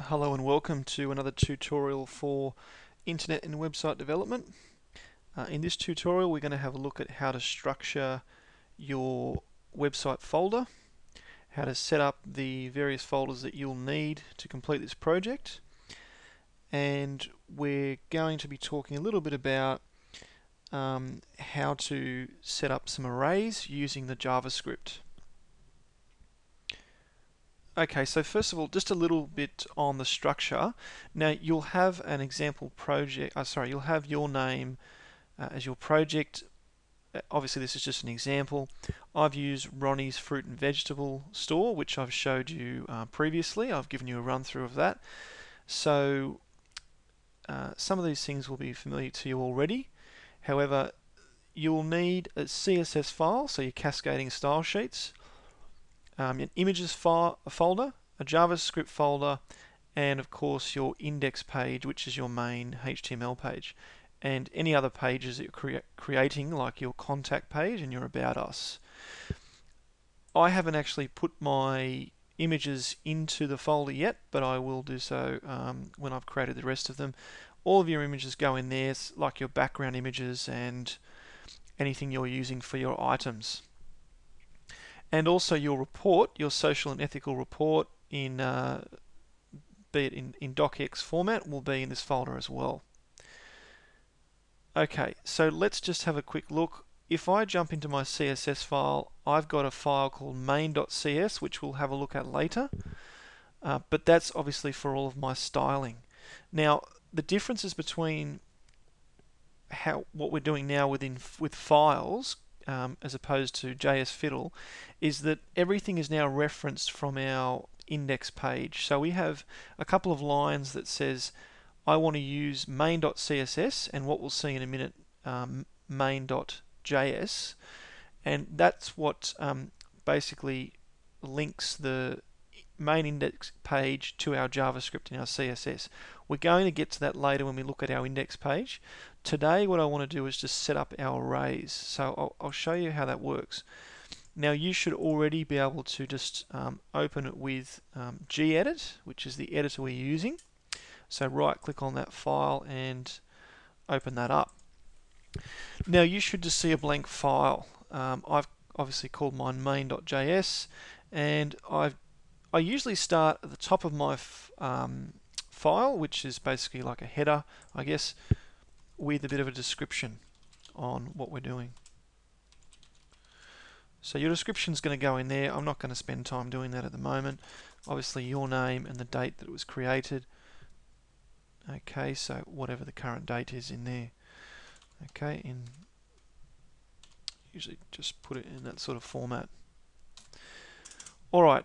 Hello and welcome to another tutorial for internet and website development. In this tutorial we're going to have a look at how to structure your website folder, how to set up the various folders that you'll need to complete this project, and we're going to be talking a little bit about how to set up some arrays using the JavaScript. Okay, so first of all, just a little bit on the structure. Now you'll have an example project, you'll have your name as your project. Obviously this is just an example. I've used Ronnie's Fruit and Vegetable Store, which I've showed you previously. I've given you a run through of that. So some of these things will be familiar to you already. However, you'll need a CSS file, so your cascading style sheets, an images folder, a JavaScript folder, and of course your index page, which is your main HTML page, and any other pages that you're creating, like your contact page and your About Us. I haven't actually put my images into the folder yet, but I will do so when I've created the rest of them. All of your images go in there, like your background images and anything you're using for your items. And also your report, your social and ethical report, in be it in docx format, will be in this folder as well. Okay, so let's just have a quick look. If I jump into my CSS file, I've got a file called main.cs, which we'll have a look at later, but that's obviously for all of my styling. Now, the differences between what we're doing now with files as opposed to JS Fiddle is that everything is now referenced from our index page. So we have a couple of lines that says I want to use main.css and what we'll see in a minute, main.js, and that's what basically links the main index page to our JavaScript and our CSS. We're going to get to that later when we look at our index page. Today what I want to do is just set up our arrays. So I'll show you how that works. Now you should already be able to just open it with gedit, which is the editor we're using. So right click on that file and open that up. Now you should just see a blank file. I've obviously called mine main.js, and I usually start at the top of my file, which is basically like a header, I guess, with a bit of a description on what we're doing. So your description is going to go in there. I'm not going to spend time doing that at the moment. Obviously your name and the date that it was created. Okay, so whatever the current date is in there. Okay, usually just put it in that sort of format. Alright,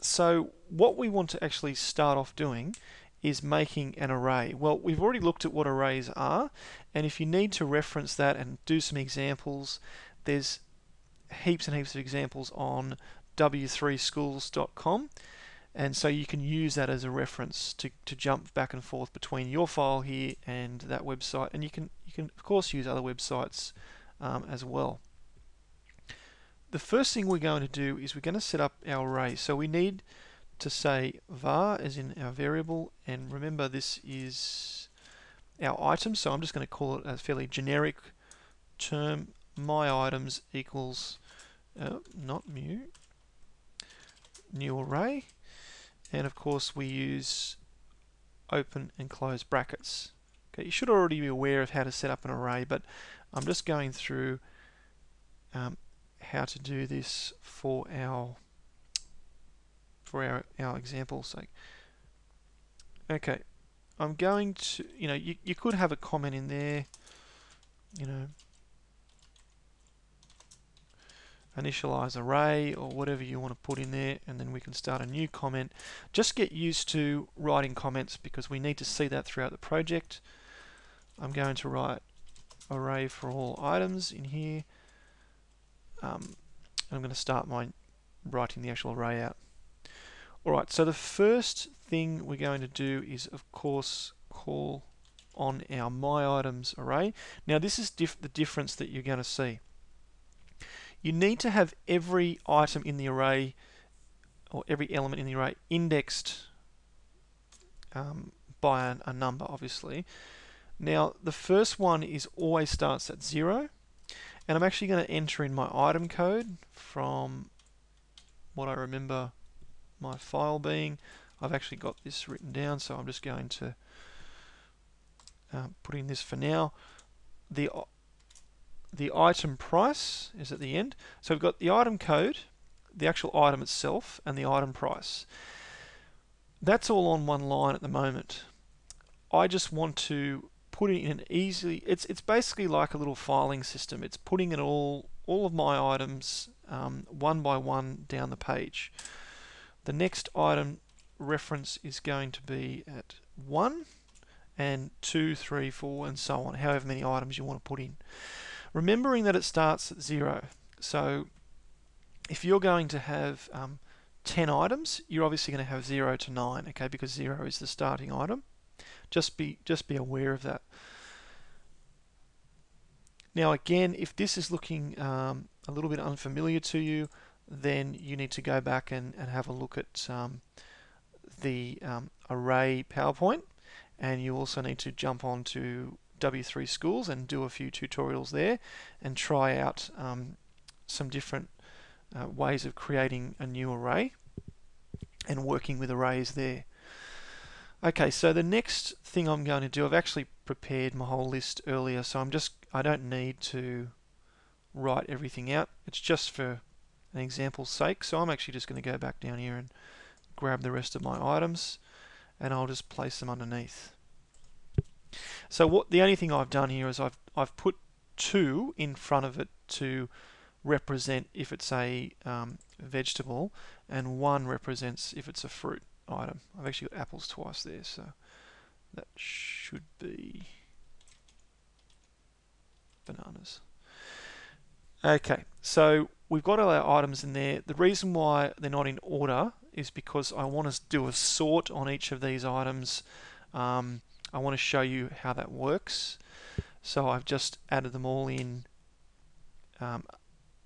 so what we want to actually start off doing is making an array. Well, we've already looked at what arrays are, and if you need to reference that and do some examples, there's heaps and heaps of examples on w3schools.com, and so you can use that as a reference to jump back and forth between your file here and that website, and you can of course use other websites as well. The first thing we're going to do is we're going to set up our array. So we need to say var as in our variable, and remember this is our item, so I'm just going to call it a fairly generic term, my items equals not new array, and of course we use open and close brackets. Okay, you should already be aware of how to set up an array, but I'm just going through how to do this for our example's sake. Okay, I'm going to, you could have a comment in there, initialize array or whatever you want to put in there, and then we can start a new comment. Just get used to writing comments because we need to see that throughout the project. I'm going to write array for all items in here. I'm going to start writing the actual array out. Alright, so the first thing we're going to do is, of course, call on our myItems array. Now this is the difference that you're going to see. You need to have every item in the array, or every element in the array, indexed by a number, obviously. Now, the first one is always starts at 0, and I'm actually going to enter in my item code from what I remember my file being. I've actually got this written down, so I'm just going to put in this for now. The item price is at the end. So we've got the item code, the actual item itself, and the item price. That's all on one line at the moment. I just want to put it in an easily, it's basically like a little filing system. It's putting it all of my items one by one down the page. The next item reference is going to be at 1 and 2, 3, 4 and so on, however many items you want to put in. Remembering that it starts at 0. So if you're going to have 10 items, you're obviously going to have 0 to 9, okay, because 0 is the starting item. Just be aware of that. Now again, if this is looking a little bit unfamiliar to you, then you need to go back and have a look at the array PowerPoint, and you also need to jump on to W3 Schools and do a few tutorials there and try out some different ways of creating a new array and working with arrays there. Okay, so the next thing I'm going to do, I've actually prepared my whole list earlier, so I don't need to write everything out. It's just for an example's sake. So I'm actually just going to go back down here and grab the rest of my items, and I'll just place them underneath. So the only thing I've done here is I've put 2 in front of it to represent if it's a vegetable, and 1 represents if it's a fruit item. I've actually got apples twice there, so that should be bananas. Okay, so we've got all our items in there. The reason why they're not in order is because I want to do a sort on each of these items. I want to show you how that works. So I've just added them all in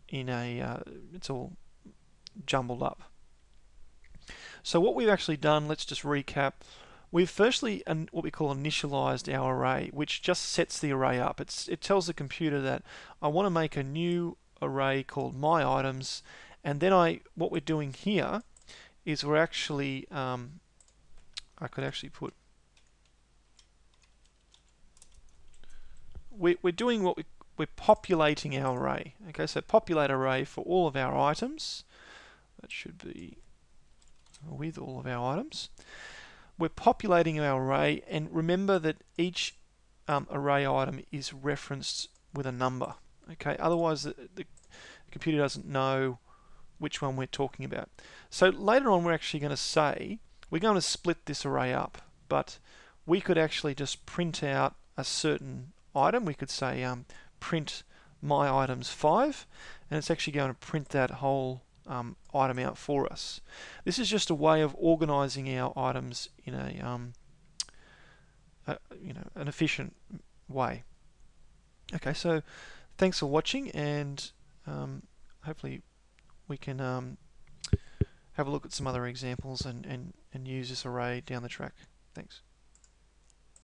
it's all jumbled up. So what we've actually done, let's just recap. We've firstly what we call initialized our array, which just sets the array up. It tells the computer that I want to make a new array called my items, and then what we're doing here is we're actually I could actually put we're doing we're populating our array. Okay, so populate array for all of our items. That should be with all of our items. We're populating our array, and remember that each array item is referenced with a number. Okay, otherwise the computer doesn't know which one we're talking about. So later on, we're actually going to say we're going to split this array up, but we could actually just print out a certain item. We could say print my items 5, and it's actually going to print that whole item out for us. This is just a way of organizing our items in an efficient way. Okay, so thanks for watching, and hopefully we can have a look at some other examples and use this array down the track. Thanks.